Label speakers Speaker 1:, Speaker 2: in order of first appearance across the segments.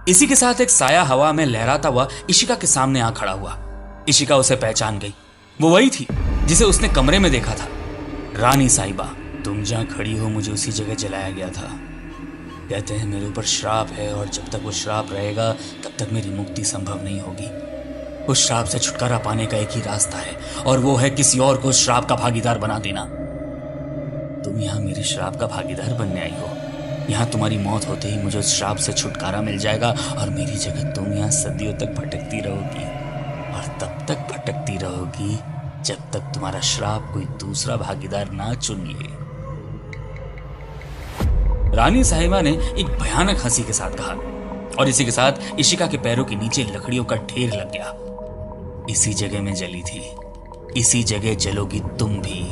Speaker 1: इसी के साथ एक साया हवा में लहराता हुआ इशिका के सामने आ खड़ा हुआ। इशिका उसे पहचान गई। वो वही थी जिसे उसने कमरे में देखा था, रानी साहिबा। तुम जहां खड़ी हो मुझे उसी जगह जलाया गया था। कहते हैं मेरे ऊपर श्राप है और जब तक वो श्राप रहेगा तब तक मेरी मुक्ति संभव नहीं होगी। उस श्राप से छुटकारा पाने का एक ही रास्ता है और वो है किसी और को श्राप का भागीदार बना देना। तुम यहाँ मेरे श्राप का भागीदार बनने आई हो। यहाँ तुम्हारी मौत होते ही मुझे उस श्राप से छुटकारा मिल जाएगा और मेरी जगह तुम यहाँ सदियों तक भटकती रहोगी और तब तक भटकती रहोगी जब तक तुम्हारा श्राप कोई दूसरा भागीदार ना चुन ले। रानी साहिबा ने एक भयानक हंसी के साथ कहा और इसी के साथ इशिका के पैरों के नीचे लकड़ियों का ढेर लग गया। इसी जगह में जली थी, इसी जगह जलोगी तुम भी।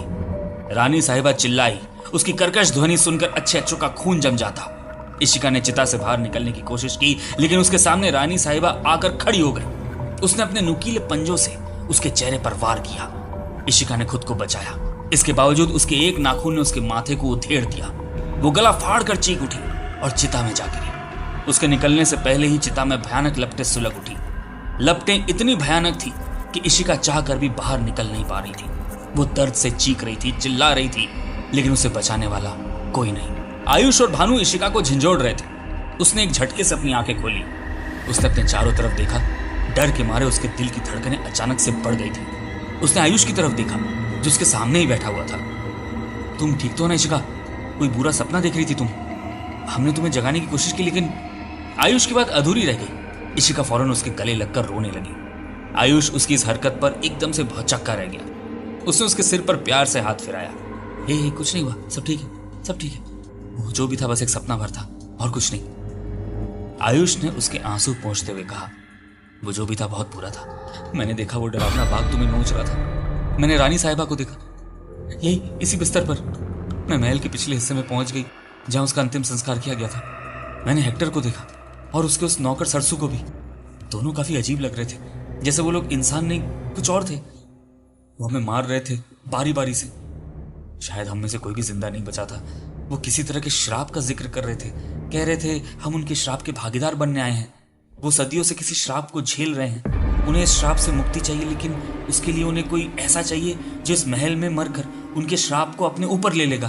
Speaker 1: रानी साहिबा चिल्लाई। उसकी कर्कश ध्वनि सुनकर अच्छे अच्छों का खून जम जाता। इशिका ने चिता से बाहर निकलने की कोशिश की लेकिन उसके सामने रानी साहिबा आकर खड़ी हो गई। उसने अपने नुकीले पंजों से उसके चेहरे पर वार किया। इशिका ने खुद को बचाया। इसके बावजूद उसके एक नाखून ने उसके माथे को उधेड़ दिया। वो गला फाड़ कर चीख उठी और चिता में जा गिरी। उसके निकलने से पहले ही चिता में भयानक लपटें सुलग उठी। लपटें इतनी भयानक थी कि इशिका चाह कर भी बाहर निकल नहीं पा रही थी। वो दर्द से चीख रही थी, चिल्ला रही थी, लेकिन उसे बचाने वाला कोई नहीं। आयुष और भानु इशिका को झंझोड़ रहे थे। उसने एक झटके से अपनी आंखें खोली। उसने अपने चारों तरफ देखा। डर के मारे उसके दिल की धड़कनें अचानक से बढ़ गई थी। उसने आयुष की तरफ देखा जो उसके सामने ही बैठा हुआ था। तुम ठीक तो हो ना इशिका? कोई बुरा सपना देख रही थी तुम? हमने तुम्हें जगाने की कोशिश की लेकिन। आयुष की बात अधूरी रह गई। इशिका फौरन उसके गले लगकर रोने लगी। आयुष उसकी इस हरकत पर एकदम से भौचक्का रह गया। उसने उसके सिर पर प्यार से हाथ फिराया। हे कुछ नहीं हुआ, सब ठीक है, सब ठीक है। वो जो भी था बस एक सपना भर था और कुछ नहीं। आयुष ने उसके आंसू पोंछते हुए कहा, वो जो भी था बहुत बुरा था। मैंने देखा वो डरावना बाघ तुम्हें नोच रहा था। मैंने रानी साहिबा को देखा, यही इसी बिस्तर पर। मैं महल के पिछले हिस्से में पहुंच गई जहां उसका अंतिम संस्कार किया गया था। मैंने हेक्टर को देखा और उसके उस नौकर सरसू को भी। दोनों काफी अजीब लग रहे थे, जैसे वो लोग इंसान नहीं कुछ और थे। वो हमें मार रहे थे बारी बारी से। शायद हम में से कोई भी जिंदा नहीं बचा था। वो किसी तरह के श्राप का जिक्र कर रहे थे। कह रहे थे हम उनके श्राप के भागीदार बनने आए हैं। वो सदियों से किसी श्राप को झेल रहे हैं। उन्हें इस श्राप से मुक्ति चाहिए लेकिन उसके लिए उन्हें कोई ऐसा चाहिए जो इस महल में मरकर उनके श्राप को अपने ऊपर ले लेगा,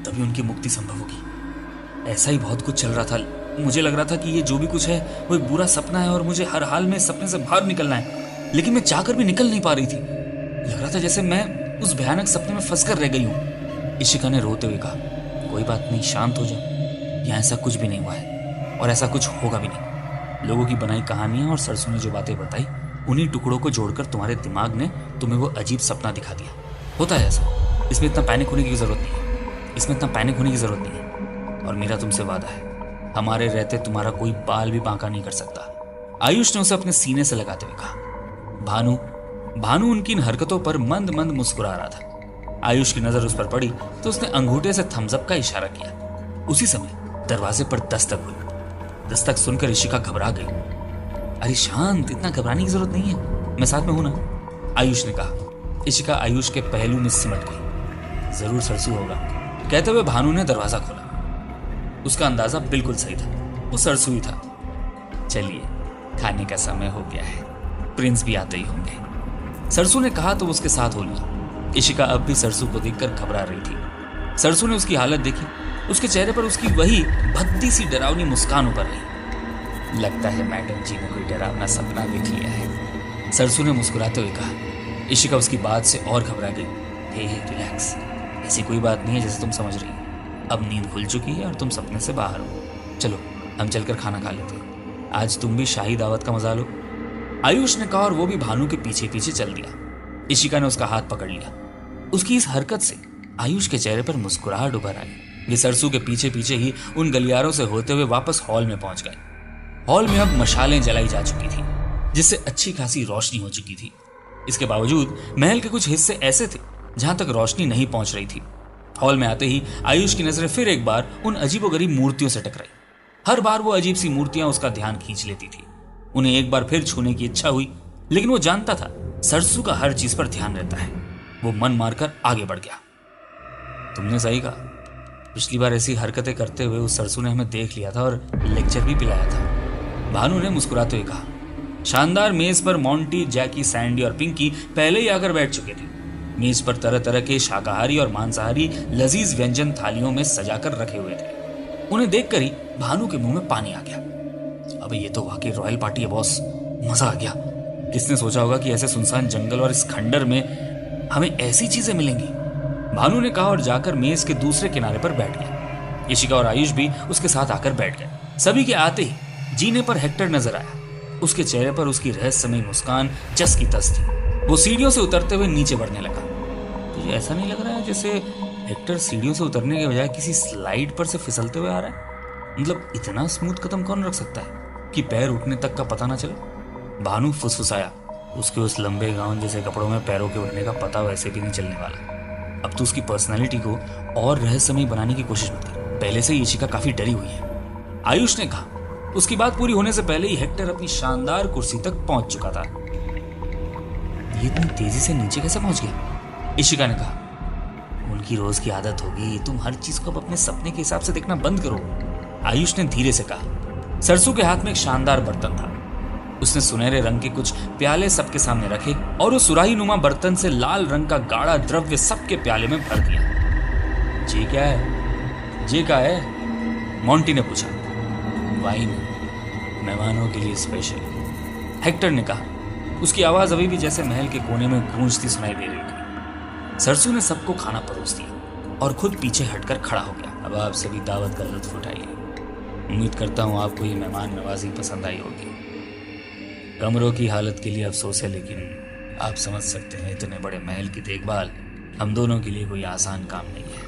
Speaker 1: तभी उनकी मुक्ति संभव होगी। ऐसा ही बहुत कुछ चल रहा था। मुझे लग रहा था कि ये जो भी कुछ है वो एक बुरा सपना है और मुझे हर हाल में इस सपने से बाहर निकलना है, लेकिन मैं चाहकर भी निकल नहीं पा रही थी। लग रहा था जैसे मैं उस भयानक सपने में फंसकर रह गई हूँ। इशिका ने रोते हुए कहा, कोई बात नहीं, शांत हो जाओ। यहाँ ऐसा कुछ भी नहीं हुआ है और ऐसा कुछ होगा भी नहीं। लोगों की बनाई कहानियां और सरसों ने जो बातें बताई उन्हीं टुकड़ों को जोड़कर तुम्हारे दिमाग ने तुम्हें वो अजीब सपना दिखा दिया। होता है ऐसा। इसमें इतना पैनिक होने की जरूरत नहीं है। इसमें इतना पैनिक होने की जरूरत नहीं है। और मेरा तुमसे वादा है, हमारे रहते तुम्हारा कोई बाल भी बांका नहीं कर सकता। आयुष ने उसे अपने सीने से लगाते हुए कहा। भानु उनकी इन हरकतों पर मंद मंद मुस्कुरा रहा था। आयुष की नजर उस पर पड़ी तो उसने अंगूठे से थम्स अप का इशारा किया। उसी समय दरवाजे पर दस्तक हुई। दस्तक सुनकर इशिका घबरा गई। अरे शांत, इतना घबराने की जरूरत नहीं है, मैं साथ में हूं ना, आयुष ने कहा। इशिका आयुष के पहलू में सिमट गई। जरूर सरसू होगा, कहते हुए भानु ने दरवाजा खोला। उसका अंदाजा बिल्कुल सही था, वो सरसू ही था। चलिए, खाने का समय हो गया है, प्रिंस भी आते ही होंगे, सरसू ने कहा तो उसके साथ हो लिया। इशिका अब भी सरसू को देखकर घबरा रही थी। सरसू ने उसकी हालत देखी। उसके चेहरे पर उसकी वही भद्दी सी डरावनी मुस्कान उभर रही। लगता है मैडम जी ने कोई डरावना सपना देख लिया है, सरसू ने मुस्कुराते हुए कहा। इशिका उसकी बात से और घबरा गई। हे रिलैक्स, ऐसी कोई बात नहीं है जैसे तुम समझ रही हो। अब नींद खुल चुकी है और तुम सपने से बाहर हो। चलो हम चलकर खाना खा लेते हैं। आज तुम भी शाही दावत का मजा लो, आयुष ने कहा और वो भी भानु के पीछे पीछे चल दिया। इशिका ने उसका हाथ पकड़ लिया। उसकी इस हरकत से आयुष के चेहरे पर मुस्कुराहट उभर आई। वे सरसू के पीछे पीछे ही उन गलियारों से होते हुए वापस हॉल में पहुंच गए। हॉल में अब मशालें जलाई जा चुकी थी, जिससे अच्छी खासी रोशनी हो चुकी थी। इसके बावजूद महल के कुछ हिस्से ऐसे थे जहां तक रोशनी नहीं पहुंच रही थी। हॉल में आते ही आयुष की नजरें फिर एक बार उन अजीबोगरीब मूर्तियों से टकराई। हर बार वो अजीब सी मूर्तियां उसका ध्यान खींच लेती थी। उन्हें एक बार फिर छूने की इच्छा हुई, लेकिन वो जानता था सरसू का हर चीज पर ध्यान रहता है। वो मन मारकर आगे बढ़ गया। तुमने सही कहा, पिछली बार ऐसी हरकतें करते हुए उस सरसू ने हमें देख लिया था और लेक्चर भी पिलाया था। भानु ने मुस्कुराते हुए कहा। शानदार मेज पर मोंटी, जैकी, सैंडी और पिंकी पहले ही आकर बैठ चुके थे। मेज पर तरह तरह के शाकाहारी और मांसाहारी लजीज व्यंजन थालियों में सजाकर रखे हुए थे। उन्हें देखकर ही भानु के मुंह में पानी आ गया। अबे ये तो वाकई रॉयल पार्टी है बॉस, मजा आ गया। किसने सोचा होगा कि ऐसे सुनसान जंगल और इस खंडर में हमें ऐसी चीजें मिलेंगी। भानु ने कहा और जाकर मेज के दूसरे किनारे पर बैठ गया। इशिका और आयुष भी उसके साथ आकर बैठ गए। सभी के आते ही जीने पर हेक्टर नजर आया। उसके चेहरे पर उसकी रहस्यमयी मुस्कान जस की तस थी। वो सीढ़ियों से उतरते हुए नीचे बढ़ने लगा। तुझे ऐसा नहीं लग रहा है जैसे हेक्टर सीढ़ियों से उतरने के बजाय किसी स्लाइड पर से फिसलते हुए आ रहा है? मतलब इतना स्मूथ कदम कौन रख सकता है कि पैर उठने तक का पता ना चले? भानु फुसफुसाया। उसके उस लंबे गाउन जैसे कपड़ों में पैरों के उठने का पता वैसे भी नहीं चलने वाला। अब तो उसकी पर्सनैलिटी को और रहस्यमयी बनाने की कोशिश मत कर। पहले से ही इशिका काफी डरी हुई है, आयुष ने कहा। उसकी बात पूरी होने से पहले ही हेक्टर अपनी शानदार कुर्सी तक पहुंच चुका था। ये इतनी तेजी से नीचे कैसे पहुंच गया? इशिका ने कहा। उनकी रोज की आदत होगी, तुम हर चीज को अब अपने सपने के हिसाब से देखना बंद करो, आयुष ने धीरे से कहा। सरसू के हाथ में एक शानदार बर्तन था। उसने सुनहरे रंग के कुछ प्याले सबके सामने रखे और वो सुराही नुमा बर्तन से लाल रंग का गाढ़ा द्रव्य सबके प्याले में भर दिया। जी क्या है? जी क्या है? मोंटी ने पूछा। वाइन, मेहमानों के लिए स्पेशल, हेक्टर ने कहा। उसकी आवाज अभी भी जैसे महल के कोने में गूंजती सुनाई दे रही थी। सरसू ने सबको खाना परोस दिया और खुद पीछे हटकर खड़ा हो गया। अब आप सभी दावत का लुत्फ उठाइए। उम्मीद करता हूं आपको ये मेहमान नवाजी पसंद आई होगी। कमरों की हालत के लिए अफसोस है, लेकिन आप समझ सकते हैं इतने बड़े महल की देखभाल हम दोनों के लिए कोई आसान काम नहीं है,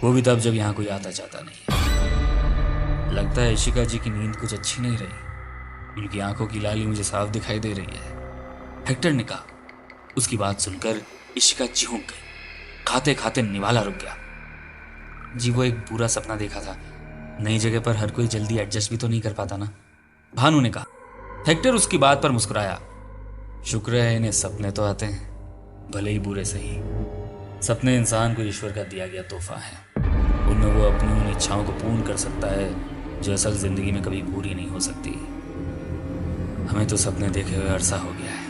Speaker 1: वो भी तब जब यहाँ कोई आता जाता नहीं है। लगता है इशिका जी की नींद कुछ अच्छी नहीं रही। उनकी आंखों की लाली मुझे साफ दिखाई दे रही है, हेक्टर ने कहा। उसकी बात सुनकर इशिका चिढ़ गई। खाते खाते निवाला रुक गया। जी वो एक बुरा सपना देखा था। नई जगह पर हर कोई जल्दी एडजस्ट भी तो नहीं कर पाता ना, भानु ने कहा। हेक्टर उसकी बात पर मुस्कुराया। शुक्र है इन्हें सपने तो आते हैं, भले ही बुरे सही। सपने इंसान को ईश्वर का दिया गया तोहफा है। उनमें वो अपनी उन इच्छाओं को पूर्ण कर सकता है जो असल जिंदगी में कभी पूरी नहीं हो सकती। हमें तो सपने देखे हुए अरसा हो गया है,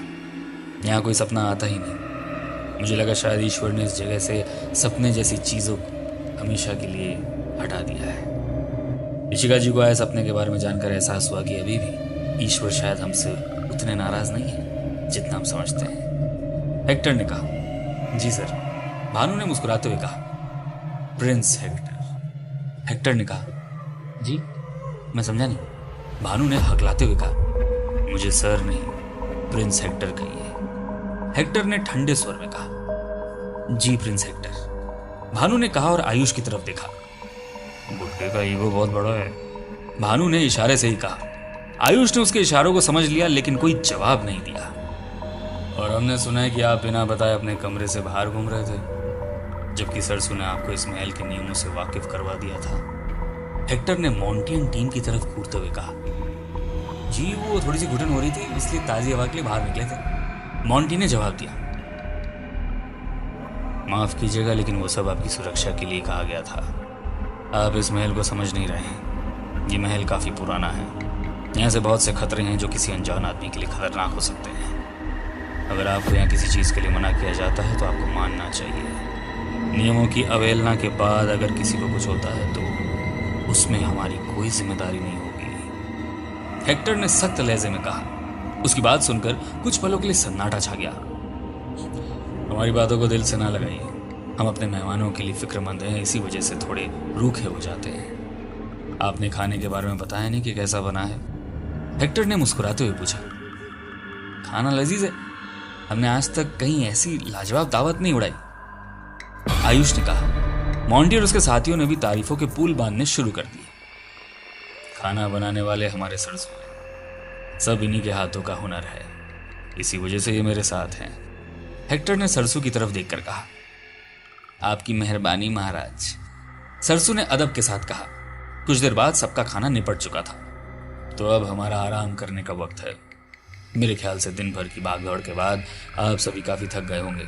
Speaker 1: यहाँ कोई सपना आता ही नहीं। मुझे लगा शायद ईश्वर ने इस जगह से सपने जैसी चीज़ों को हमेशा के लिए हटा दिया है। इशिका जी को आए सपने के बारे में जानकर एहसास हुआ कि अभी भी ईश्वर शायद हमसे उतने नाराज नहीं है जितना हम समझते हैं, हेक्टर ने कहा। जी सर, भानु ने मुस्कुराते हुए कहा। प्रिंस हेक्टर, हेक्टर ने कहा। जी मैं समझा नहीं, भानु ने हकलाते हुए कहा। मुझे सर नहीं, प्रिंस हेक्टर कहिए, हेक्टर ने ठंडे स्वर में कहा। जी प्रिंस हेक्टर, भानु ने कहा और आयुष की तरफ देखा। गुड्डे का ईगो बहुत बड़ा है, भानु ने इशारे से ही कहा। आयुष ने उसके इशारों को समझ लिया लेकिन कोई जवाब नहीं दिया। और हमने सुना है कि आप बिना बताए अपने कमरे से बाहर घूम रहे थे, जबकि सरसू ने आपको इस महल के नियमों से वाकिफ करवा दिया था, हेक्टर ने मोंटियन टीम की तरफ घूरते हुए कहा। जी वो थोड़ी सी घुटन हो रही थी, इसलिए ताजी हवा के लिए बाहर निकले थे, मोंटी ने जवाब दिया। माफ कीजिएगा लेकिन वो सब आपकी सुरक्षा के लिए कहा गया था। आप इस महल को समझ नहीं रहे हैं। ये महल काफी पुराना है, यहाँ से बहुत से खतरे हैं जो किसी अनजान आदमी के लिए खतरनाक हो सकते हैं। अगर आपको यहाँ किसी चीज़ के लिए मना किया जाता है तो आपको मानना चाहिए। नियमों की अवहेलना के बाद अगर किसी को कुछ होता है तो उसमें हमारी कोई जिम्मेदारी नहीं होगी, हेक्टर ने सख्त लहजे में कहा। उसकी बात सुनकर कुछ पलों के लिए सन्नाटा छा गया। हमारी बातों को दिल से ना लगाइए, हम अपने मेहमानों के लिए फिक्रमंद हैं, इसी वजह से थोड़े रूखे हो जाते हैं। आपने खाने के बारे में बताया नहीं कि कैसा बना है, हेक्टर ने मुस्कुराते हुए पूछा। खाना लजीज है, हमने आज तक कहीं ऐसी लाजवाब दावत नहीं उड़ाई, आयुष ने कहा। मोंटी और उसके साथियों ने भी तारीफों के पुल बांधने शुरू कर दिए। खाना बनाने वाले हमारे सरसू हैं, सब इन्हीं के हाथों का हुनर है, इसी वजह से ये मेरे साथ हैं, हेक्टर ने सरसू की तरफ देखकर कहा। आपकी मेहरबानी महाराज, सरसू ने अदब के साथ कहा। कुछ देर बाद सबका खाना निपट चुका था, तो अब हमारा आराम करने का वक्त है। मेरे ख्याल से दिन भर की भागदौड़ के बाद आप सभी काफी थक गए होंगे,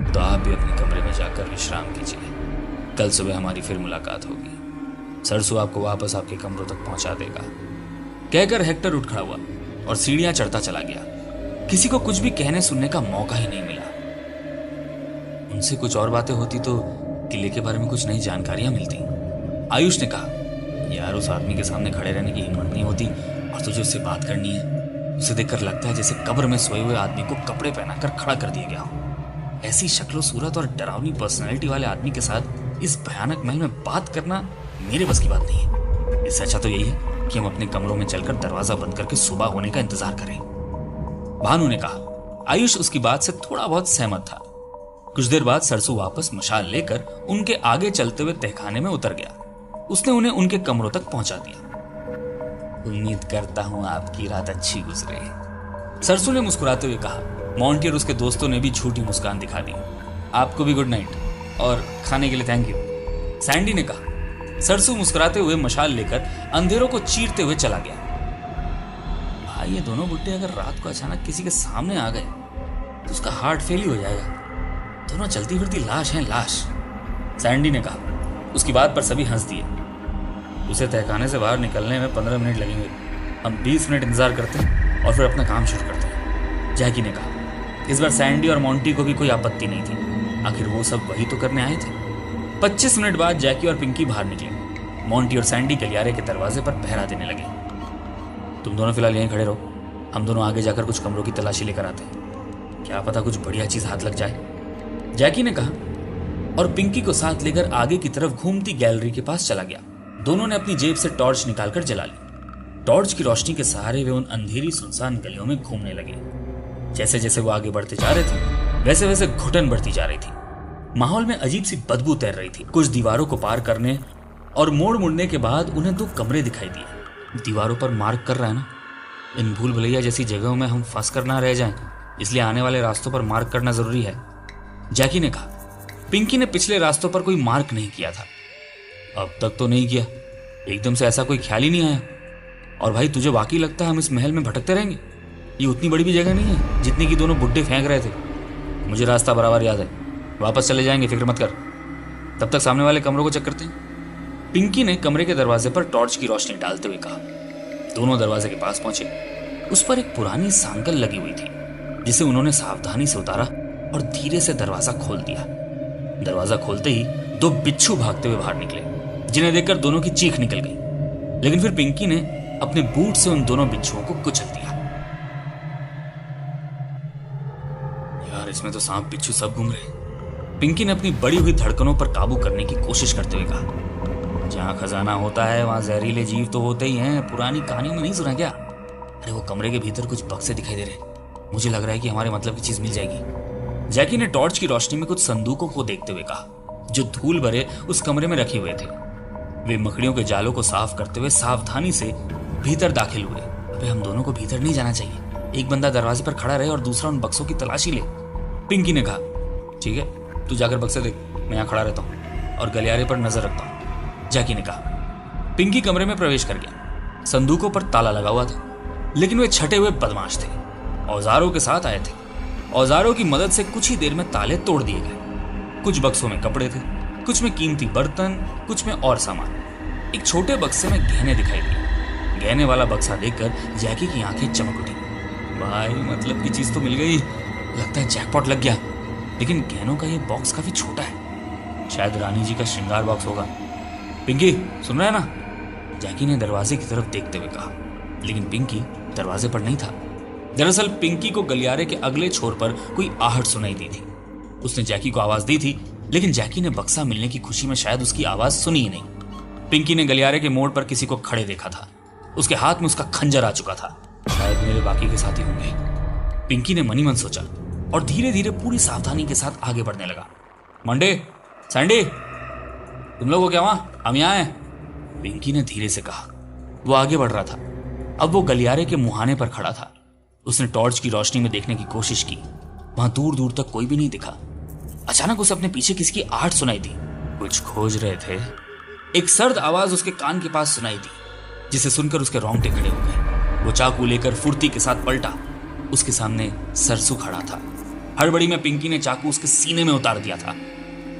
Speaker 1: तो आप भी अपने कमरे में जाकर विश्राम कीजिए। कल सुबह हमारी फिर मुलाकात होगी। सरसू आपको वापस आपके कमरों तक पहुंचा देगा। कहकर हेक्टर उठ खड़ा हुआ और सीढ़ियां चढ़ता चला गया। किसी को कुछ भी कहने सुनने का मौका ही नहीं मिला। उनसे कुछ और बातें होती तो किले के बारे में कुछ नई जानकारियां मिलती। आयुष ने कहा, यार उस आदमी के सामने खड़े रहने की हिम्मत नहीं होती और तुझे उससे बात करनी है। उसे देखकर लगता है जैसे कब्र में सोए हुए आदमी को कपड़े पहनाकर खड़ा कर दिया गया हो। ऐसी शक्लो सूरत और डरावनी पर्सनैलिटी वाले आदमी के साथ इस भयानक महल में बात करना मेरे बस की बात नहीं है। इससे अच्छा तो यही है कि हम अपने कमरों में चलकर दरवाजा बंद करके सुबह होने का इंतजार करें, भानु ने कहा। आयुष उसकी बात से थोड़ा बहुत सहमत था। कुछ देर बाद सरसू वापस मशाल लेकर उनके आगे चलते हुए तहखाने में उतर गया। उसने उन्हें उनके कमरों तक पहुंचा दिया। उम्मीद करता हूं आपकी रात अच्छी गुजरे, सरसू ने मुस्कुराते हुए कहा। मोंटी और उसके दोस्तों ने भी झूठी मुस्कान दिखा दी। आपको भी गुड नाइट और खाने के लिए थैंक यू, सैंडी ने कहा। सरसू मुस्कुराते हुए मशाल लेकर अंधेरों को चीरते हुए चला गया। भाई ये दोनों बुड्ढे अगर रात को अचानक किसी के सामने आ गए तो उसका हार्ट फेल ही हो जाएगा। दोनों चलती फिरती लाश हैं, लाश, सैंडी ने कहा। उसकी बात पर सभी हंस दिए। उसे तहखाने से बाहर निकलने में 15 मिनट लगेंगे। हम 20 मिनट इंतजार करते हैं और फिर अपना काम शुरू करते हैं, जैकी ने कहा। इस बार सैंडी और मोंटी को भी कोई आपत्ति नहीं थी। आखिर वो सब वही तो करने आए थे। 25 मिनट बाद जैकी और पिंकी बाहर निकले। मोंटी और सैंडी गलियारे के दरवाजे पर पहरा देने लगे। तुम दोनों फिलहाल यहीं खड़े रहो, हम दोनों आगे जाकर कुछ कमरों की तलाशी लेकर आते हैं। क्या पता कुछ बढ़िया चीज हाथ लग जाए, जैकी ने कहा और पिंकी को साथ लेकर आगे की तरफ घूमती गैलरी के पास चला गया। दोनों ने अपनी जेब से टॉर्च निकालकर जला ली। टॉर्च की रोशनी के सहारे वे उन अंधेरी सुनसान गलियों में घूमने लगे। जैसे जैसे वो आगे बढ़ते जा रहे थे वैसे वैसे घुटन बढ़ती जा रही थी। माहौल में अजीब सी बदबू तैर रही थी। कुछ दीवारों को पार करने और मोड़ मुड़ने के बाद उन्हें 2 कमरे दिखाई दिए। दीवारों पर मार्क कर रहा है ना, इन भूल भुलैया जैसी जगहों में हम फंस कर ना रह जाएं, इसलिए आने वाले रास्तों पर मार्क करना जरूरी है, जैकी ने कहा। पिंकी ने पिछले रास्तों पर कोई मार्क नहीं किया था। अब तक तो नहीं किया, एकदम से ऐसा कोई ख्याल ही नहीं आया। और भाई तुझे वाकई लगता है हम इस महल में भटकते रहेंगे? ये उतनी बड़ी भी जगह नहीं है जितनी की दोनों बुड्ढे फेंक रहे थे। मुझे रास्ता बराबर याद है, वापस चले जाएंगे, फिक्र मत कर। तब तक सामने वाले कमरों को चेक करते हैं। पिंकी ने कमरे के दरवाजे पर टॉर्च की रोशनी डालते हुए कहा। दोनों दरवाजे के पास पहुंचे। उस पर एक पुरानी सांकल लगी हुई थी जिसे उन्होंने सावधानी से उतारा और धीरे से दरवाजा खोल दिया। दरवाजा खोलते ही 2 बिच्छू भागते हुए बाहर निकले, जिन्हें देखकर दोनों की चीख निकल गई। लेकिन फिर पिंकी ने अपने बूट से उन दोनों बिच्छुओं को कुचल दिया। यार इसमें तो सांप बिच्छू सब घूम रहे। पिंकी ने अपनी बढ़ी हुई धड़कनों पर काबू करने की कोशिश करते हुए कहा। जहां खजाना होता है वहां जहरीले जीव तो होते ही हैं, पुरानी कहानियों में नहीं सुना क्या? अरे वो कमरे के भीतर कुछ बक्से दिखाई दे रहे, मुझे लग रहा है कि हमारे मतलब की चीज मिल जाएगी। जैकी ने टॉर्च की रोशनी में कुछ संदूकों को देखते हुए कहा, जो धूल भरे उस कमरे में रखे हुए थे। वे मकड़ियों के जालों को साफ करते हुए सावधानी से भीतर दाखिल हुए। अबे हम दोनों को भीतर नहीं जाना चाहिए, एक बंदा दरवाजे पर खड़ा रहे और दूसरा उन बक्सों की तलाशी ले, पिंकी ने कहा। ठीक है, तू जाकर बक्से देख, मैं यहाँ खड़ा रहता हूँ और गलियारे पर नजर रखता हूँ, जैकी ने कहा। पिंकी कमरे में प्रवेश कर गया। संदूकों पर ताला लगा हुआ था, लेकिन वे छटे हुए बदमाश थे, औजारों के साथ आए थे। औजारों की मदद से कुछ ही देर में ताले तोड़ दिए गए। कुछ बक्सों में कपड़े थे, कुछ में कीमती बर्तन, कुछ में और सामान। एक छोटे बक्से में गहने दिखाई दिए। गहने वाला बक्सा देखकर जैकी की आंखें चमक उठी। भाई मतलब की चीज तो मिल गई, लगता है जैकपॉट लग गया। लेकिन गहनों का ये बॉक्स काफी छोटा है, शायद रानी जी का श्रृंगार बॉक्स होगा। पिंकी सुन रहा है ना? जैकी ने दरवाजे की तरफ देखते हुए कहा, लेकिन पिंकी दरवाजे पर नहीं था। दरअसल पिंकी को गलियारे के अगले छोर पर कोई आहट सुनाई दी थी। उसने जैकी को आवाज दी थी, लेकिन जैकी ने बक्सा मिलने की खुशी में शायद उसकी आवाज सुनी ही नहीं। पिंकी ने गलियारे के मोड़ पर किसी को खड़े देखा था। उसके हाथ में उसका खंजर आ चुका था। शायद मेरे बाकी के साथी होंगे, पिंकी ने मनी मन सोचा और धीरे धीरे पूरी सावधानी के साथ आगे बढ़ने लगा। मंडे, सैंडी, तुम लोग हो क्या वहां? हम यहाँ हैं, पिंकी ने धीरे से कहा। वो आगे बढ़ रहा था। अब वो गलियारे के मुहाने पर खड़ा था। उसने टॉर्च की रोशनी में देखने की कोशिश की। वहां दूर दूर तक कोई भी नहीं दिखा। अचानक उसे अपने पीछे किसी की आहट सुनाई दी। कुछ खोज रहे थे। एक सर्द आवाज उसके कान के पास सुनाई दी, जिसे सुनकर उसके रोंगटे खड़े हो गए। वो चाकू लेकर फुर्ती के साथ पलटा। उसके सामने सरसू खड़ा था। हड़बड़ी में पिंकी ने चाकू उसके सीने में उतार दिया था।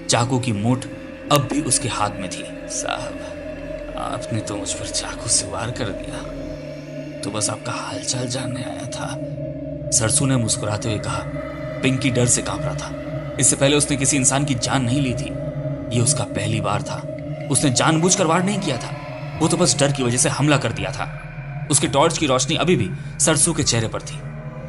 Speaker 1: चाकू की मूठ अब भी उसके हाथ में थी। साहब, आपने तो मुझ पर चाकू से वार कर दिया। तो बस आपका हालचाल जानने आया था, सरसू ने मुस्कुराते हुए कहा। पिंकी डर से कांप रहा था। इससे पहले उसने किसी इंसान की जान नहीं ली थी। ये उसका पहली बार था। उसने जानबूझकर वार नहीं किया था, वो तो बस डर की वजह से हमला कर दिया था। उसके टॉर्च की रोशनी अभी भी सरसू के चेहरे पर थी।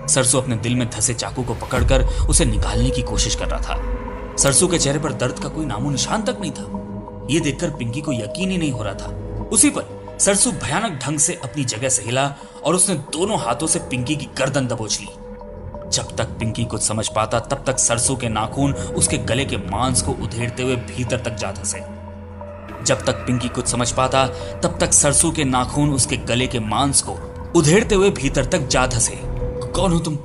Speaker 1: सरसू अपने दिल में धंसे चाकू को पकड़कर उसे निकालने की कोशिश कर रहा था। सरसू के चेहरे पर दर्द का कोई नामो निशान तक नहीं था। यह देखकर पिंकी को यकीन ही नहीं हो रहा था। उसी पर सरसू भयानक ढंग से अपनी जगह से हिला और उसने दोनों हाथों से पिंकी की गर्दन दबोच ली। जब तक पिंकी कुछ समझ पाता तब तक सरसू के नाखून उसके गले के मांस को उधेड़ते हुए भीतर तक जा धंसे। जब तक पिंकी कुछ समझ पाता तब तक सरसू के नाखून उसके गले के मांस को उधेड़ते हुए भीतर तक जा धंसे। कौन हो तुम?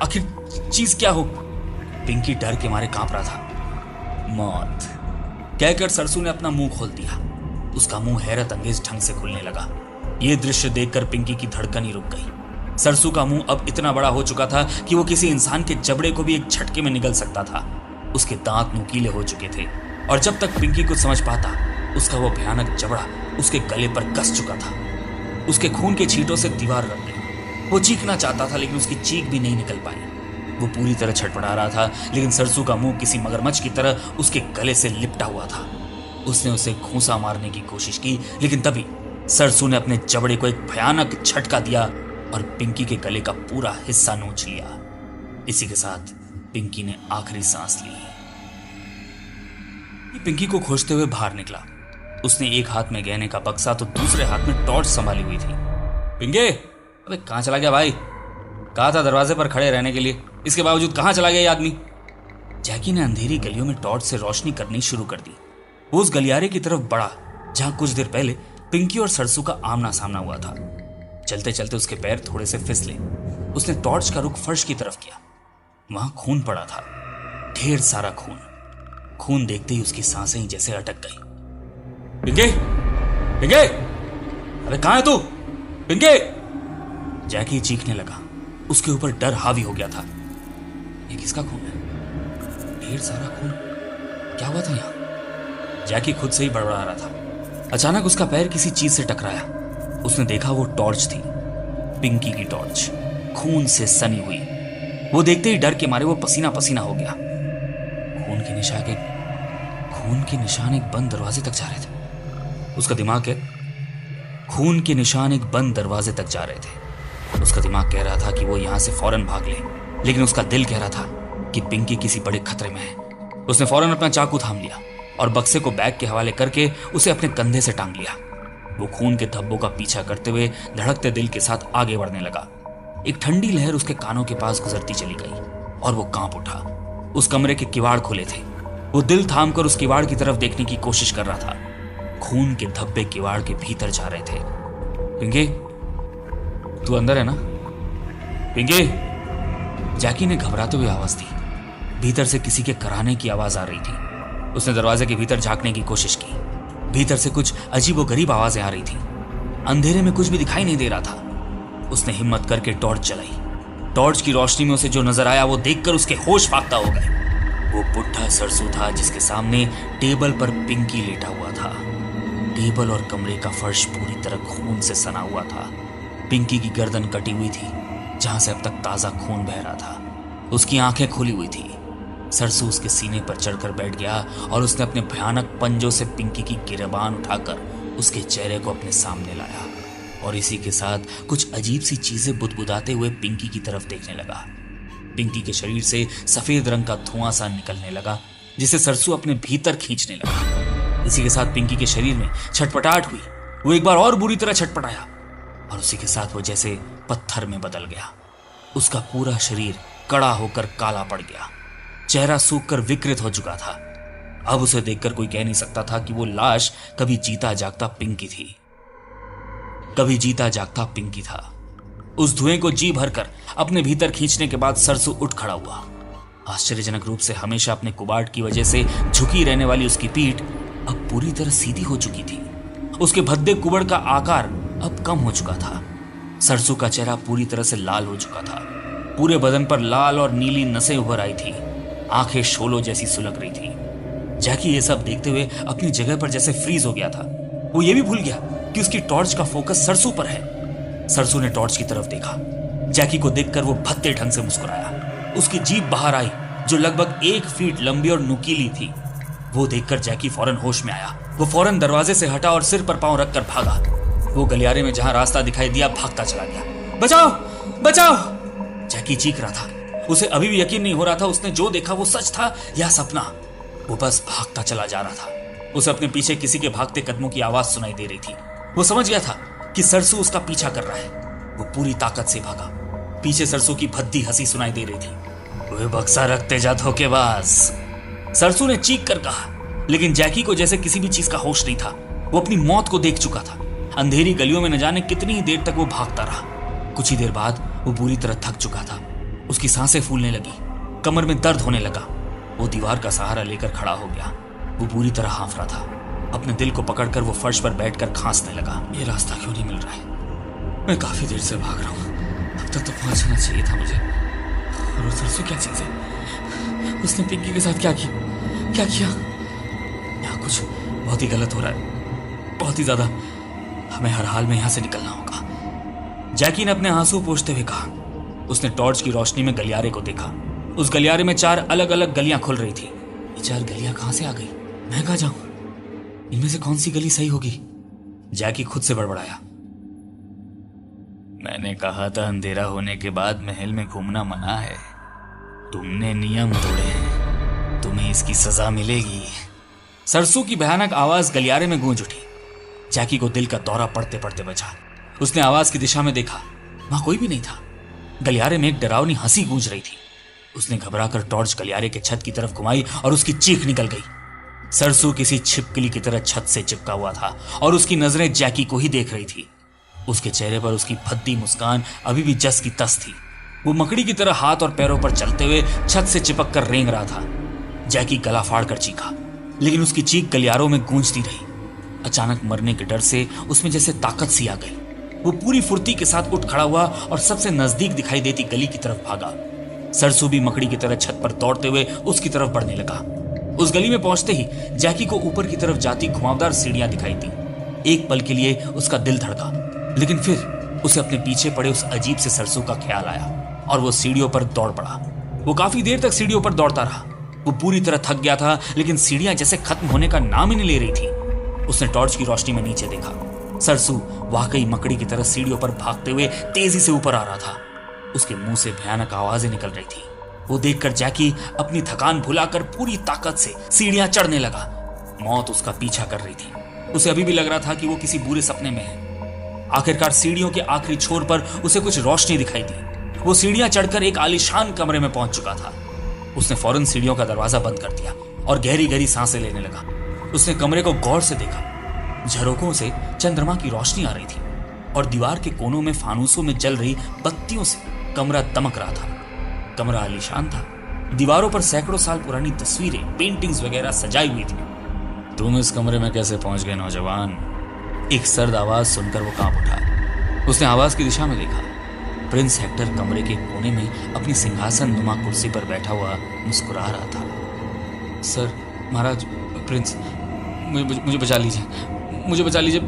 Speaker 1: आखिर चीज क्या हो? पिंकी डर के मारे कांप रहा था। मौत कहकर सरसू ने अपना मुंह खोल दिया। उसका मुंह हैरत अंगेज ढंग से खुलने लगा। यह दृश्य देखकर पिंकी की धड़कन ही रुक गई। सरसू का मुंह अब इतना बड़ा हो चुका था कि वो किसी इंसान के जबड़े को भी एक झटके में निगल सकता था। उसके दांत नुकीले हो चुके थे और जब तक पिंकी कुछ समझ पाता उसका वो भयानक जबड़ा उसके गले पर कस चुका था। उसके खून के छींटों से दीवार रंग गई। वो चीखना चाहता था लेकिन उसकी चीख भी नहीं निकल पाई। वो पूरी तरह छटपटा रहा था लेकिन सरसू का मुंह किसी मगरमच्छ की तरह उसके गले से लिपटा हुआ था। उसने उसे घूंसा मारने की कोशिश की लेकिन तभी सरसू ने अपने जबड़े को एक भयानक झटका दिया और पिंकी के गले का पूरा हिस्सा नोच लिया। इसी के साथ पिंकी ने आखिरी सांस ली। पिंकी को खोजते हुए बाहर निकला। उसने एक हाथ में गहने का बक्सा तो दूसरे हाथ में टॉर्च संभाली हुई थी। पिंके, अबे कहां चला गया भाई? कहा था दरवाजे पर खड़े रहने के लिए, इसके बावजूद कहां चला गया ये आदमी? जैकी ने अंधेरी गलियों में टॉर्च से रोशनी करनी शुरू कर दी। वो उस गलियारे की तरफ बढ़ा जहां कुछ देर पहले पिंकी और सरसू का आमना सामना हुआ था। चलते चलते उसके पैर थोड़े से फिसले। उसने टॉर्च का रुख फर्श की तरफ किया। वहां खून पड़ा था, ढेर सारा खून। खून देखते ही उसकी सांसें ही जैसे अटक गई। पिंके, पिंके, अरे कहां है तू? पिंके! जैकी चीखने लगा। उसके ऊपर डर हावी हो गया था। ये किसका खून है? ढेर सारा खून। क्या हुआ था यहां? जैकी खुद से ही बड़बड़ा रहा था। अचानक उसका पैर किसी चीज से टकराया। उसने देखा वो टॉर्च थी, पिंकी की टॉर्च, खून से सनी हुई। वो देखते ही डर के मारे वो पसीना पसीना हो गया। खून के निशान एक बंद दरवाजे तक जा रहे थे। उसका दिमाग के खून के निशान एक बंद दरवाजे तक जा रहे थे। उसका दिमाग कह रहा था कि वो यहां से फौरन भाग ले, लेकिन उसका दिल कह रहा था कि पिंकी किसी बड़े खतरे में है। उसने फौरन अपना चाकू थाम लिया और बक्से को बैग के हवाले करके उसे अपने कंधे से टांग लिया। वो खून के धब्बों का पीछा करते हुए धड़कते दिल के साथ आगे बढ़ने लगा। एक ठंडी लहर उसके कानों के पास गुजरती चली गई और वो कांप उठा। उस कमरे के किवाड़ खुले थे। वो दिल थाम कर उस किवाड़ की तरफ देखने की कोशिश कर रहा था। खून के धब्बे किवाड़ के भीतर जा रहे थे। पिंकी, तू अंदर है ना? पिंकी! जैकी ने घबराते हुए आवाज दी। भीतर से किसी के कराहने की आवाज आ रही थी। उसने दरवाजे के भीतर झांकने की कोशिश की। भीतर से कुछ अजीबोगरीब आवाजें आ रही थी। अंधेरे में कुछ भी दिखाई नहीं दे रहा था। उसने हिम्मत करके टॉर्च जलाई। टॉर्च की रोशनी में उसे जो नजर आया वो देखकर उसके होश फाख्ता हो गए। वो बुढ़ा सरसू था जिसके सामने टेबल पर पिंकी लेटा हुआ था। टेबल और कमरे का फर्श पूरी तरह खून से सना हुआ था। पिंकी की गर्दन कटी हुई थी जहां से अब तक ताजा खून बह रहा था। उसकी आंखें खुली हुई थी। सरसू उसके सीने पर चढ़कर बैठ गया और उसने अपने भयानक पंजों से पिंकी की गिरबान उठाकर उसके चेहरे को अपने सामने लाया और इसी के साथ कुछ अजीब सी चीजें बुदबुदाते हुए पिंकी की तरफ देखने लगा। पिंकी के शरीर से सफेद रंग का धुआं सा निकलने लगा जिसे सरसू अपने भीतर खींचने लगा। इसी के साथ पिंकी के शरीर में छटपटाहट हुई। वो एक बार और बुरी तरह छटपटाया और उसी के साथ वो जैसे पत्थर में बदल गया। उसका पूरा शरीर कड़ा होकर काला पड़ गया। चेहरा सूखकर विकृत हो चुका था। अब उसे देखकर कोई कह नहीं सकता था कि वो लाश कभी जीता जागता पिंकी थी। कभी जीता जागता पिंकी था। उस धुएं को जी भरकर अपने भीतर खींचने के बाद सरसू उठ खड़ा हुआ। आश्चर्यजनक रूप से हमेशा अपने कुबाड़ की वजह से झुकी रहने वाली उसकी पीठ अब पूरी तरह सीधी हो चुकी थी। उसके भद्दे कुबड़ का आकार अब कम हो चुका था। सरसू का चेहरा पूरी तरह से लाल हो चुका था। पूरे बदन पर लाल और नीली नसें उभर आई थी। आंखें शोलों जैसी सुलग रही थी। जैकी ये सब देखते हुए अपनी जगह पर जैसे फ्रीज हो गया था। वो ये भी भूल गया कि उसकी टॉर्च का फोकस सरसू पर है। सरसू ने टॉर्च की तरफ देखा। जैकी को देखकर वो भद्दे ढंग से मुस्कुराया। उसकी जीभ बाहर आई जो लगभग 1 फीट लंबी और नुकीली थी। वो देखकर जैकी फौरन होश में आया। वो फौरन दरवाजे से हटा और सिर पर पांव रखकर भागा। वो गलियारे में जहां रास्ता दिखाई दिया भागता चला गया। बचाओ बचाओ, जैकी चीख रहा था। उसे अभी भी यकीन नहीं हो रहा था उसने जो देखा वो सच था या सपना। वो बस भागता चला जा रहा था। उसे अपने पीछे किसी के भागते कदमों की आवाज सुनाई दे रही थी। वो समझ गया था कि सरसू उसका पीछा कर रहा है। वो पूरी ताकत से भागा। पीछे सरसू की भद्दी हंसी सुनाई दे रही थी। वो बक्सा रखते जा धोखेबाज, सरसू ने चीख कर कहा। लेकिन जैकी को जैसे किसी भी चीज का होश नहीं था। वो अपनी मौत को देख चुका था। अंधेरी गलियों में न जाने कितनी ही देर तक वो भागता रहा। कुछ ही देर बाद वो पूरी तरह थक चुका था। उसकी सांसें फूलने लगी, कमर में दर्द होने लगा। वो दीवार का सहारा लेकर खड़ा हो गया। वो पूरी तरह हांफ रहा था। अपने दिल को पकड़कर वो फर्श पर बैठकर खांसने लगा। ये रास्ता क्यों नहीं मिल रहा है? मैं काफी देर से भाग रहा हूँ। अब तक तो पहुंचना चाहिए था मुझे। और वो सरसू क्या चीज है? उसने पिंकी के साथ क्या किया? यहाँ कुछ बहुत ही गलत हो रहा है, बहुत ही ज्यादा। हमें हर हाल में यहाँ से निकलना होगा, जैकी ने अपने आंसू पोंछते हुए कहा। उसने टॉर्च की रोशनी में गलियारे को देखा। उस गलियारे में 4 अलग अलग गलियां खुल रही थी। ये 4 गलियां कहां से आ गई? मैं कहां जाऊं? इनमें से कौन सी गली सही होगी? जैकी खुद से बड़बड़ाया। मैंने कहा था अंधेरा होने के बाद महल में घूमना मना है। तुमने नियम तोड़े हैं, तुम्हें इसकी सजा मिलेगी। सरसू की भयानक आवाज गलियारे में गूंज उठी। जैकी को दिल का दौरा पड़ते पड़ते बचा। उसने आवाज की दिशा में देखा। वहां कोई भी नहीं था। गलियारे में एक डरावनी हंसी गूंज रही थी। उसने घबराकर टॉर्च गलियारे के छत की तरफ घुमाई और उसकी चीख निकल गई। सरसू किसी छिपकली की तरह छत से चिपका हुआ था और उसकी नजरें जैकी को ही देख रही थी। उसके चेहरे पर उसकी भद्दी मुस्कान अभी भी जस की तस थी। वो मकड़ी की तरह हाथ और पैरों पर चलते हुए छत से चिपक कर रेंग रहा था। जैकी गला फाड़ कर चीखा, लेकिन उसकी चीख गलियारों में गूंजती रही। अचानक मरने के डर से उसमें जैसे ताकत सी आ गई। वो पूरी फुर्ती के साथ उठ खड़ा हुआ और सबसे नजदीक दिखाई देती गली की तरफ भागा। सरसू भी मकड़ी की तरह छत पर दौड़ते हुए उसकी तरफ बढ़ने लगा। उस गली में पहुंचते ही जैकी को ऊपर की तरफ जाती घुमावदार सीढ़ियां दिखाई दी। एक पल के लिए उसका दिल धड़का, लेकिन फिर उसे अपने पीछे पड़े उस अजीब से सरसू का ख्याल आया और वो सीढ़ियों पर दौड़ पड़ा। वो काफी देर तक सीढ़ियों पर दौड़ता रहा। वो पूरी तरह थक गया था, लेकिन सीढ़ियां जैसे खत्म होने का नाम ही नहीं ले रही थी। उसने टॉर्च की रोशनी में नीचे देखा। सरसू वाकई मकड़ी की तरह सीढ़ियों पर भागते हुए तेजी से ऊपर आ रहा था। उसके मुंह से भयानक आवाजें निकल रही थी। वो देखकर जैकी अपनी थकान भुलाकर पूरी ताकत से सीढ़ियां चढ़ने लगा। मौत उसका पीछा कर रही थी। उसे अभी भी लग रहा था कि वो किसी बुरे सपने में है। आखिरकार सीढ़ियों के आखिरी छोर पर उसे कुछ रोशनी दिखाई दी। वो सीढ़ियां चढ़कर एक आलीशान कमरे में पहुंच चुका था। उसने फौरन सीढ़ियों का दरवाजा बंद कर दिया और गहरी गहरी सांसें लेने लगा। उसने कमरे को गौर से देखा। झरोकों से चंद्रमा की रोशनी आ रही थी और दीवार के कोनों में फानूसों में जल रही बत्तियों से कमरा दमक रहा था। कमरा आलीशान था। दीवारों पर सैकड़ों साल पुरानी तस्वीरें, पेंटिंग्स वगैरह सजाई हुई थी। तुम इस कमरे में कैसे पहुंच गए नौजवान? एक सर्द आवाज सुनकर वो कांप उठा। उसने आवाज की दिशा में देखा। प्रिंस हेक्टर कमरे के कोने में अपनी सिंहासन नुमा कुर्सी पर बैठा हुआ मुस्कुरा रहा था। सर, महाराज, प्रिंस, मुझे बचा लीजिए, मुझे बचा लीजिए।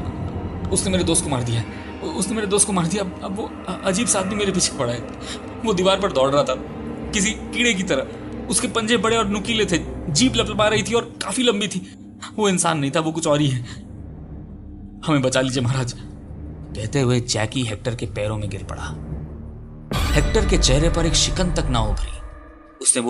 Speaker 1: उसने मेरे दोस्त को मार दिया। अब वो अजीब सा आदमी मेरे पीछे पड़ा है। वो दीवार पर दौड़ रहा था किसी कीड़े की तरह। उसके पंजे बड़े और नुकीले थे। जीभ लपलपा रही थी और काफी लंबी थी। वो इंसान नहीं था, वो कुछ और ही है। हमें बचा लीजिए महाराज। कहते हुए जैकी हेक्टर के पैरों में गिर पड़ा। हेक्टर के चेहरे पर एक शिकन तक ना उभरी। उसने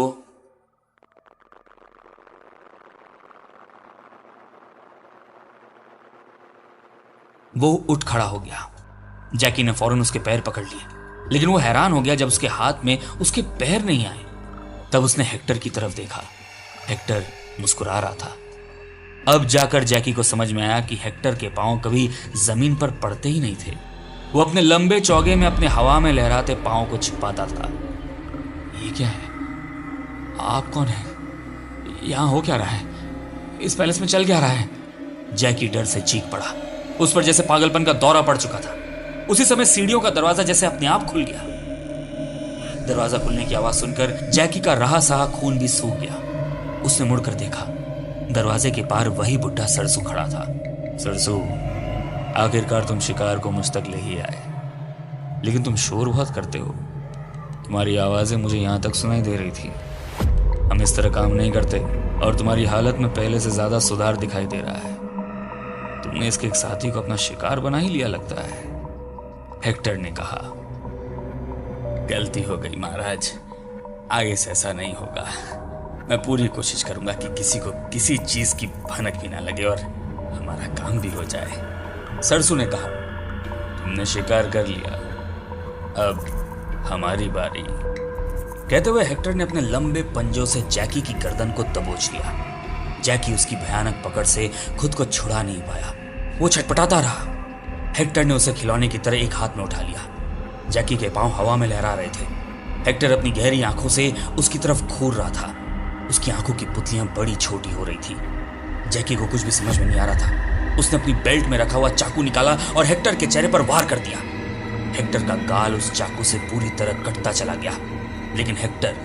Speaker 1: वो उठ खड़ा हो गया। जैकी ने फौरन उसके पैर पकड़ लिए, लेकिन वो हैरान हो गया जब उसके हाथ में उसके पैर नहीं आए। तब उसने हेक्टर की तरफ देखा। हेक्टर मुस्कुरा रहा था। अब जाकर जैकी को समझ में आया कि हेक्टर के पांव कभी जमीन पर पड़ते ही नहीं थे। वो अपने लंबे चौगे में अपने हवा में लहराते पांव को छिपाता था। ये क्या है? आप कौन है? यहां हो क्या रहा है? इस पैलेस में चल क्या रहा है? जैकी डर से चीख पड़ा। उस पर जैसे पागलपन का दौरा पड़ चुका था। उसी समय सीढ़ियों का दरवाजा जैसे अपने आप खुल गया। दरवाजा खुलने की आवाज सुनकर जैकी का रहा सहा खून भी सूख गया। उसने मुड़कर देखा। दरवाजे के पार वही बुढ़ा सरसू खड़ा था। सरसू, आखिरकार तुम शिकार को मुझ तक ले ही आए। लेकिन तुम शोर बहुत करते हो। तुम्हारी आवाज़ें मुझे यहाँ तक सुनाई दे रही थी। हम इस तरह काम नहीं करते और तुम्हारी हालत में पहले से ज़्यादा सुधार दिखाई दे रहा है। तुमने इसके एक साथी को अपना शिकार बना ही लिया लगता है। हेक्टर ने कहा। गलती हो गई महाराज, आगे से ऐसा नहीं होगा। मैं पूरी कोशिश करूंगा कि किसी को किसी चीज की भनक भी ना लगे और हमारा काम भी हो जाए। सरसू ने कहा। तुमने शिकार कर लिया, अब हमारी बारी। कहते हुए हेक्टर ने अपने लंबे पंजों से जैकी की गर्दन को दबोच लिया। जैकी उसकी भयानक पकड़ से खुद को छुड़ा नहीं पाया। वो छटपटाता रहा। हेक्टर ने उसे खिलौने की तरह एक हाथ में उठा लिया। जैकी के पांव हवा में लहरा रहे थे। हेक्टर अपनी गहरी आंखों से उसकी तरफ घूर रहा था। उसकी आंखों की पुतलियां बड़ी छोटी हो रही थी। जैकी को कुछ भी समझ में नहीं आ रहा था। उसने अपनी बेल्ट में रखा हुआ चाकू निकाला और हेक्टर के चेहरे पर वार कर दिया। हेक्टर का गाल उस चाकू से पूरी तरह कटता चला गया, लेकिन हेक्टर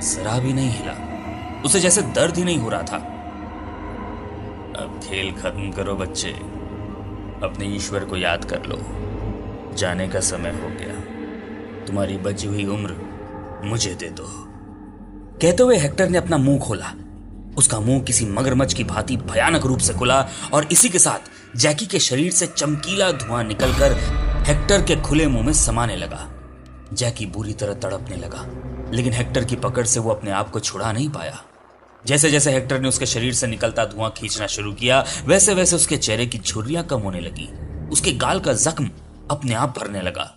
Speaker 1: जरा भी नहीं हिला। उसे जैसे दर्द ही नहीं हो रहा था। अब खेल खत्म करो बच्चे, अपने ईश्वर को याद कर लो। जाने का समय हो गया। तुम्हारी बची हुई उम्र मुझे दे दो। कहते हुए हेक्टर ने अपना मुंह खोला। उसका मुंह किसी मगरमच्छ की भांति भयानक रूप से खुला और इसी के साथ जैकी के शरीर से चमकीला धुआं निकलकर हेक्टर के खुले मुंह में समाने लगा। जैकी बुरी तरह तड़पने लगा, लेकिन हेक्टर की पकड़ से वो अपने आप को छुड़ा नहीं पाया। जैसे जैसे हेक्टर ने उसके शरीर से निकलता धुआं खींचना शुरू किया, वैसे वैसे उसके चेहरे की झुर्रियां कम होने लगी। उसके गाल का जख्म अपने आप भरने लगा।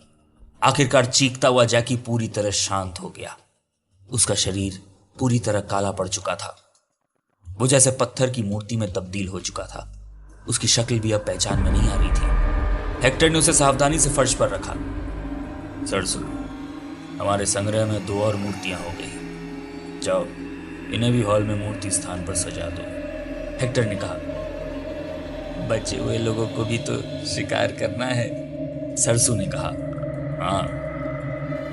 Speaker 1: आखिरकार चीखता हुआ जैकी पूरी तरह शांत हो गया। उसका शरीर पूरी तरह काला पड़ चुका था। वो जैसे पत्थर की मूर्ति में तब्दील हो चुका था। उसकी शक्ल भी अब पहचान में नहीं आ रही थी। हेक्टर ने उसे सावधानी से फर्श पर रखा। सरसू, हमारे संग्रह में 2 और मूर्तियां हो गई। जाओ, इन्हें भी हॉल में मूर्ति स्थान पर सजा दो। हेक्टर ने कहा। बचे हुए लोगों को भी तो शिकार करना है, सरसू ने कहा। हाँ,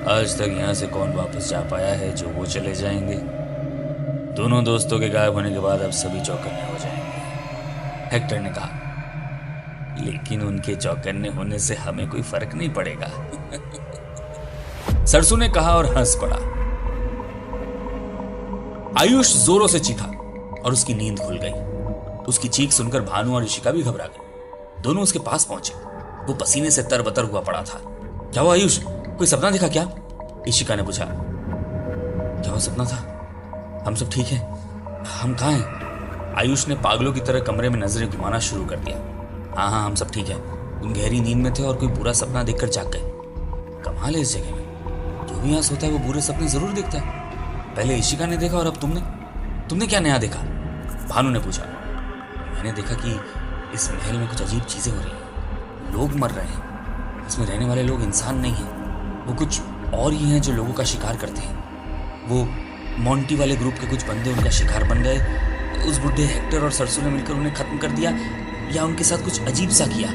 Speaker 1: आज तक यहाँ से कौन वापस जा पाया है जो वो चले जाएंगे। दोनों दोस्तों के गायब होने के बाद अब सभी चौकन्ने हो जाएंगे, हेक्टर ने कहा। लेकिन उनके चौकन्ने होने से हमें कोई फर्क नहीं पड़ेगा, सरसू ने कहा और हंस पड़ा। आयुष जोरों से चीखा और उसकी नींद खुल गई। उसकी चीख सुनकर भानु और ऋषिका भी घबरा गई। दोनों उसके पास पहुंचे। वो पसीने से तरबतर हुआ पड़ा था। क्या हुआ आयुष, कोई सपना देखा क्या? ऋषिका ने पूछा। क्या वो सपना था? हम सब ठीक हैं। हम कहाँ हैं? आयुष ने पागलों की तरह कमरे में नजरें घुमाना शुरू कर दिया। हाँ हाँ, हम सब ठीक हैं। तुम गहरी नींद में थे और कोई बुरा सपना देखकर जाग गए। कमाल है इस जगह में, जो भी यहाँ सोता है वो बुरे सपने जरूर देखता है। पहले ऋषिका ने देखा और अब तुमने क्या नया देखा? भानु ने पूछा। मैंने देखा कि इस महल में कुछ अजीब चीजें हो रही हैं। लोग मर रहे हैं। इसमें रहने वाले लोग इंसान नहीं हैं, वो कुछ और ही हैं जो लोगों का शिकार करते हैं। वो मोंटी वाले ग्रुप के कुछ बंदे उनका शिकार बन गए। उस बुढ़े हेक्टर और सरसू ने मिलकर उन्हें खत्म कर दिया या उनके साथ कुछ अजीब सा किया,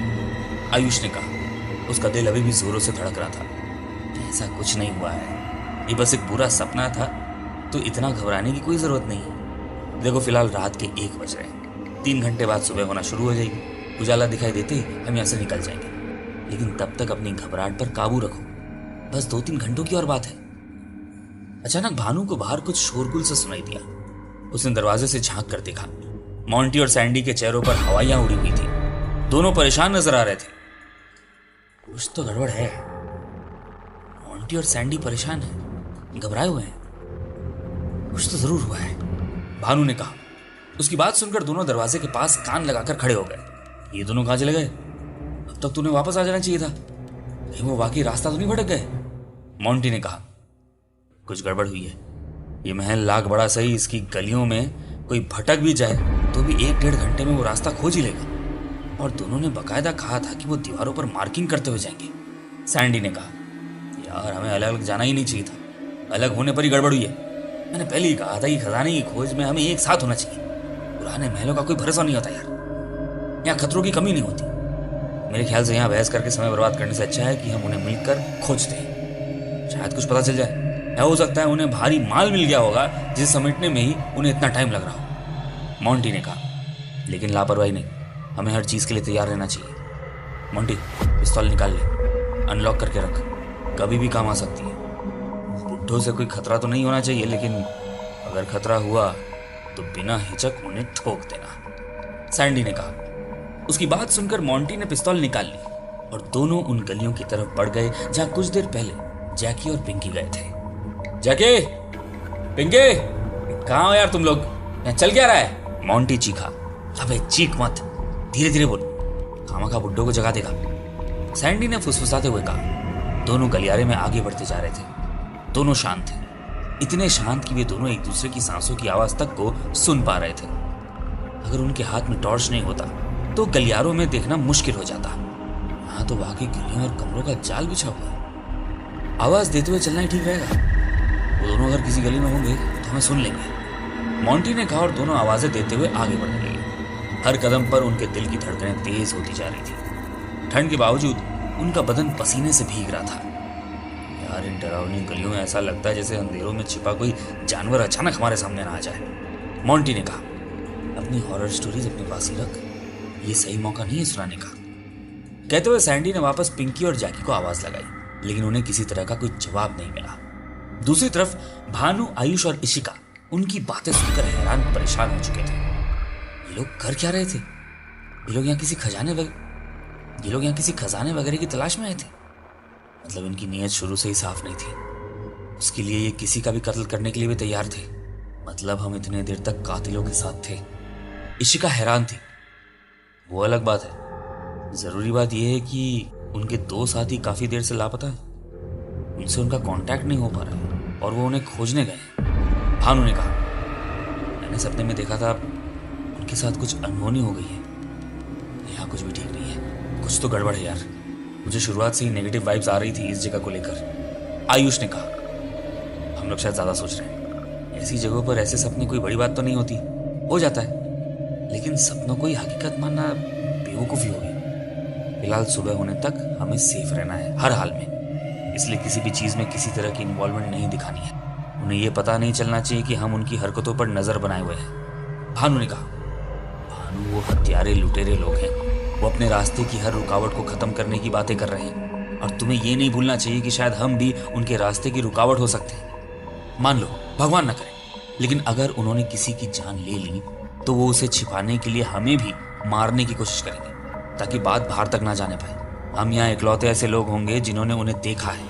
Speaker 1: आयुष ने कहा। उसका दिल अभी भी जोरों से धड़क रहा था। ऐसा कुछ नहीं हुआ है, ये बस एक बुरा सपना था, तो इतना घबराने की कोई जरूरत नहीं है। देखो, फिलहाल रात के 1 बज रहे हैं। 3 घंटे बाद सुबह होना शुरू हो जाएगी। उजाला दिखाई देते ही हम यहाँ से निकल जाएंगे, लेकिन तब तक अपनी घबराहट पर काबू रखो। बस 2-3 घंटों की और बात है। अचानक भानु को बाहर कुछ शोरगुल सा सुनाई दिया। उसने दरवाजे से झांक कर देखा। मोंटी और सैंडी के चेहरों पर हवाइयां उड़ी हुई थी। दोनों परेशान नजर आ रहे थे। कुछ तो गड़बड़ है। मोंटी और सैंडी परेशान हैं, घबराए हुए हैं। कुछ तो जरूर हुआ है, भानु ने कहा। उसकी बात सुनकर दोनों दरवाजे के पास कान लगाकर खड़े हो गए। ये दोनों कहां चले गए? अब तक तूने वापस आ जाना चाहिए था। कहीं वो वाकई रास्ता तो नहीं भटक गए? मोंटी ने कहा। कुछ गड़बड़ हुई है। ये महल लाख बड़ा सही, इसकी गलियों में कोई भटक भी जाए तो भी 1-1.5 घंटे में वो रास्ता खोज ही लेगा। और दोनों ने बकायदा कहा था कि वो दीवारों पर मार्किंग करते हुए जाएंगे, सैंडी ने कहा। यार, हमें अलग अलग जाना ही नहीं चाहिए था। अलग होने पर ही गड़बड़ हुई है। मैंने पहले ही कहा था कि खजाने की खोज में हमें एक साथ होना चाहिए। पुराने महलों का कोई भरोसा नहीं होता यार, यहाँ खतरों की कमी नहीं होती। मेरे ख्याल से यहाँ बहस करके समय बर्बाद करने से अच्छा है कि हम उन्हें मिलकर खोजते हैं। शायद कुछ पता चल जाए, या हो सकता है उन्हें भारी माल मिल गया होगा जिसे समेटने में ही उन्हें इतना टाइम लग रहा हो, मोंटी ने कहा। लेकिन लापरवाही नहीं, हमें हर चीज के लिए तैयार रहना चाहिए। मोंटी, पिस्तौल निकाल ले, अनलॉक करके रख। कभी भी काम आ सकती है। बुड्ढों से कोई खतरा तो नहीं होना चाहिए, लेकिन अगर खतरा हुआ तो बिना हिचक उन्हें ठोक देना, सैंडी ने कहा। उसकी बात सुनकर मोंटी ने पिस्तौल निकाल ली और दोनों उन गलियों की तरफ बढ़ गए जहां कुछ देर पहले जैकी और पिंकी गए थे। जैकी, पिंकी, कहाँ हो यार तुम लोग? यहाँ चल क्या रहा है? मोंटी चीखा। अबे चीख मत, धीरे धीरे बोल, खामखा बुड्ढों को जगा देगा, सैंडी ने फुसफुसाते हुए कहा। दोनों गलियारे में आगे बढ़ते जा रहे थे। दोनों शांत थे, इतने शांत कि वे दोनों एक दूसरे की सांसों की आवाज तक को सुन पा रहे थे। अगर उनके हाथ में टॉर्च नहीं होता तो गलियारों में देखना मुश्किल हो जाता। यहाँ तो वाकई गलियों और कमरों का जाल बिछा हुआ है। आवाज देते हुए चलना ही ठीक रहेगा। वो दोनों अगर किसी गली में होंगे तो हमें सुन लेंगे, मोंटी ने कहा और दोनों आवाजें देते हुए आगे बढ़ने लगे। हर कदम पर उनके दिल की धड़कनें तेज होती जा रही थी। ठंड के बावजूद उनका बदन पसीने से भीग रहा था। यार, इन डरावनी गलियों में ऐसा लगता है जैसे अंधेरों में छिपा कोई जानवर अचानक हमारे सामने ना आ जाए, मोंटी ने कहा। अपनी हॉरर स्टोरीज अपने पास ही रख, ये सही मौका नहीं है सुनाने का। कहते हुए सैंडी ने वापस पिंकी और जैकी को आवाज लगाई, लेकिन उन्हें किसी तरह का कोई जवाब नहीं मिला। दूसरी तरफ भानु, आयुष और इशिका उनकी बातें सुनकर हैरान परेशान हो चुके थे। ये लोग कर क्या रहे थे? ये लोग यहाँ किसी खजाने वगैरह की तलाश में आए थे। मतलब इनकी नीयत शुरू से ही साफ नहीं थी। उसके लिए ये किसी का भी कत्ल करने के लिए भी तैयार थे। मतलब हम इतने देर तक कातिलों के साथ थे। इशिका हैरान थी। वो अलग बात है, जरूरी बात यह है कि उनके दो साथी काफी देर से लापता है। उनसे उनका कांटेक्ट नहीं हो पा रहा है और वो उन्हें खोजने गए। भानु ने कहा, मैंने सपने में देखा था उनके साथ कुछ अनहोनी हो गई है। यहाँ कुछ भी ठीक नहीं है, कुछ तो गड़बड़ है यार। मुझे शुरुआत से ही नेगेटिव वाइब्स आ रही थी इस जगह को लेकर, आयुष ने कहा। हम लोग शायद ज्यादा सोच रहे हैं। ऐसी जगहों पर ऐसे सपने कोई बड़ी बात तो नहीं होती, हो जाता है, लेकिन सपनों को ही हकीकत मानना बेवकूफी होगी। फिलहाल सुबह होने तक हमें सेफ रहना है हर हाल में, इसलिए किसी भी चीज में किसी तरह की इन्वॉल्वमेंट नहीं दिखानी है। उन्हें यह पता नहीं चलना चाहिए कि हम उनकी हरकतों पर नजर बनाए हुए हैं, भानु ने कहा। भानु, वो हत्यारे लुटेरे लोग हैं। वो अपने रास्ते की हर रुकावट को खत्म करने की बातें कर रहे हैं और तुम्हें ये नहीं भूलना चाहिए कि शायद हम भी उनके रास्ते की रुकावट हो सकते हैं। मान लो, भगवान ना करे, लेकिन अगर उन्होंने किसी की जान ले ली तो वो उसे छिपाने के लिए हमें भी मारने की कोशिश करेंगे, ताकि बात बाहर तक ना जाने पाए। हम यहाँ इकलौते ऐसे लोग होंगे जिन्होंने उन्हें देखा है,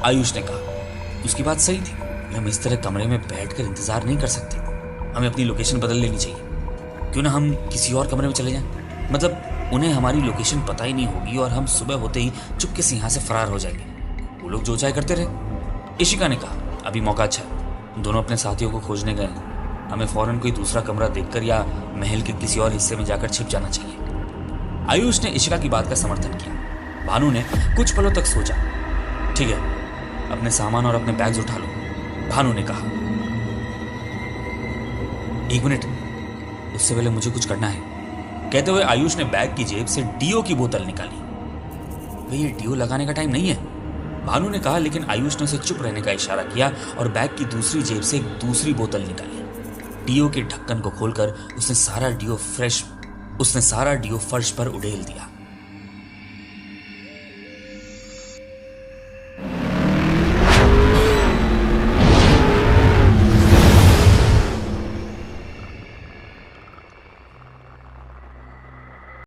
Speaker 1: आयुष ने कहा। उसकी बात सही थी। हम इस तरह कमरे में बैठकर इंतजार नहीं कर सकते। हमें अपनी लोकेशन बदल लेनी चाहिए। क्यों ना हम किसी और कमरे में चले जाएं? मतलब उन्हें हमारी लोकेशन पता ही नहीं होगी और हम सुबह होते ही चुपके से यहाँ से फरार हो जाएंगे। वो लोग जो चाहे करते रहे, इशिका ने कहा। अभी मौका अच्छा है, दोनों अपने साथियों को खोजने गए हैं। हमें फौरन कोई दूसरा कमरा देखकर या महल के किसी और हिस्से में जाकर छिप जाना चाहिए। आयुष ने इशिका की बात का समर्थन किया। भानु ने कुछ पलों तक सोचा। ठीक है, अपने सामान और अपने बैग्स उठा लो, भानु ने कहा। एक मिनट, उससे पहले मुझे कुछ करना है, कहते हुए आयुष ने बैग की जेब से डीओ की बोतल निकाली। भाई, ये डीओ लगाने का टाइम नहीं है, भानु ने कहा, लेकिन आयुष ने उसे चुप रहने का इशारा किया और बैग की दूसरी जेब से एक दूसरी बोतल निकाली। डीओ के ढक्कन को खोलकर उसने सारा डीओ फर्श पर उड़ेल दिया।